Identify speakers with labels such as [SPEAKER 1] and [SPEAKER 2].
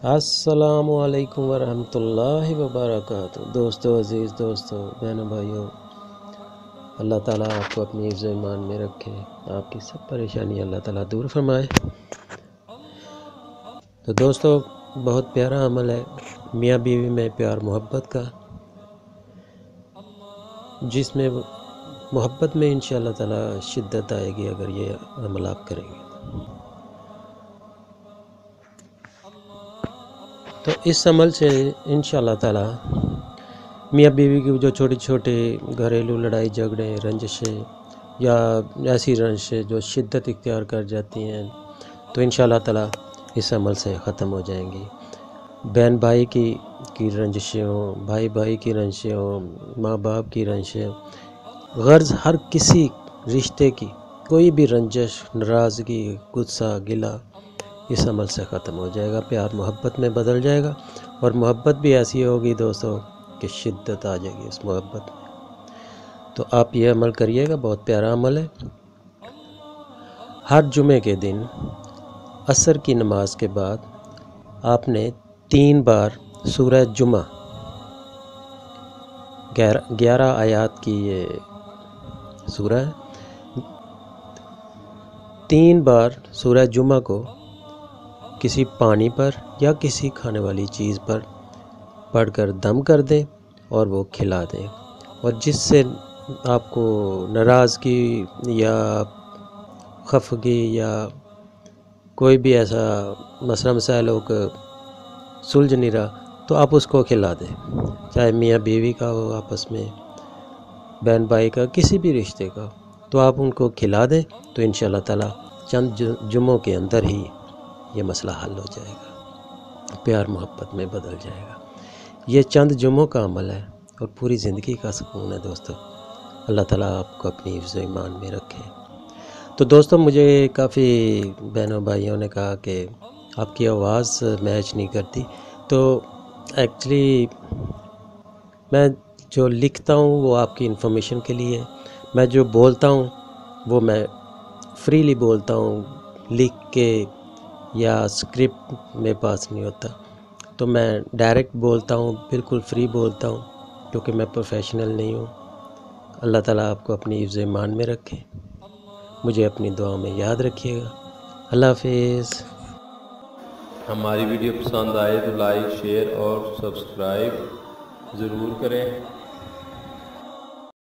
[SPEAKER 1] السلام علیکم ورحمۃ اللہ وبرکاتہ۔ دوستو، عزیز دوستو، بہنوں بھائیوں، اللہ تعالیٰ آپ کو اپنی حفظ و ایمان میں رکھے، آپ کی سب پریشانی اللہ تعالیٰ دور فرمائے۔ تو دوستو، بہت پیارا عمل ہے میاں بیوی میں پیار محبت کا، جس میں محبت میں انشاءاللہ تعالیٰ شدت آئے گی اگر یہ عمل آپ کریں گے۔ تو اس عمل سے انشاءاللہ تعالیٰ میاں بیوی کی جو چھوٹی چھوٹی گھریلو لڑائی جھگڑے رنجشیں یا ایسی رنجشیں جو شدت اختیار کر جاتی ہیں تو انشاءاللہ تعالیٰ اس عمل سے ختم ہو جائیں گی۔ بہن بھائی کی رنجشیں ہوں، بھائی بھائی کی رنجشیں ہوں، ماں باپ کی رنجشیں ہوں، غرض ہر کسی رشتے کی کوئی بھی رنجش، ناراضگی، غصہ، گلہ اس عمل سے ختم ہو جائے گا، پیار محبت میں بدل جائے گا، اور محبت بھی ایسی ہوگی دوستو کہ شدت آ جائے گی اس محبت میں۔ تو آپ یہ عمل کریے گا، بہت پیارا عمل ہے۔ ہر جمعے کے دن عصر کی نماز کے بعد آپ نے 3 بار سورہ جمعہ 11 آیات کی یہ سورہ ہے، 3 بار سورہ جمعہ کو کسی پانی پر یا کسی کھانے والی چیز پر پڑھ کر دم کر دیں اور وہ کھلا دیں، اور جس سے آپ کو ناراضگی یا خفگی یا کوئی بھی ایسا مسئلہ مسائل ہو کہ سلجھ نہیں رہا تو آپ اس کو کھلا دیں، چاہے میاں بیوی کا ہو، آپس میں بہن بھائی کا، کسی بھی رشتے کا، تو آپ ان کو کھلا دیں تو انشاءاللہ تعالیٰ چند جمعوں کے اندر ہی یہ مسئلہ حل ہو جائے گا، پیار محبت میں بدل جائے گا۔ یہ چند جمعوں کا عمل ہے اور پوری زندگی کا سکون ہے دوستو۔ اللہ تعالیٰ آپ کو اپنی حفظ و ایمان میں رکھے۔ تو دوستو، مجھے کافی بہنوں بھائیوں نے کہا کہ آپ کی آواز میچ نہیں کرتی، تو ایکچولی میں جو لکھتا ہوں وہ آپ کی انفارمیشن کے لیے، میں جو بولتا ہوں وہ میں فریلی بولتا ہوں، لکھ کے یا اسکرپٹ میرے پاس نہیں ہوتا، تو میں ڈائریکٹ بولتا ہوں، بالکل فری بولتا ہوں، کیونکہ میں پروفیشنل نہیں ہوں۔ اللہ تعالیٰ آپ کو اپنی حفظ و ایمان میں رکھے، مجھے اپنی دعا میں یاد رکھیے گا۔ اللہ حافظ۔
[SPEAKER 2] ہماری ویڈیو پسند آئے تو لائک، شیئر اور سبسکرائب ضرور کریں۔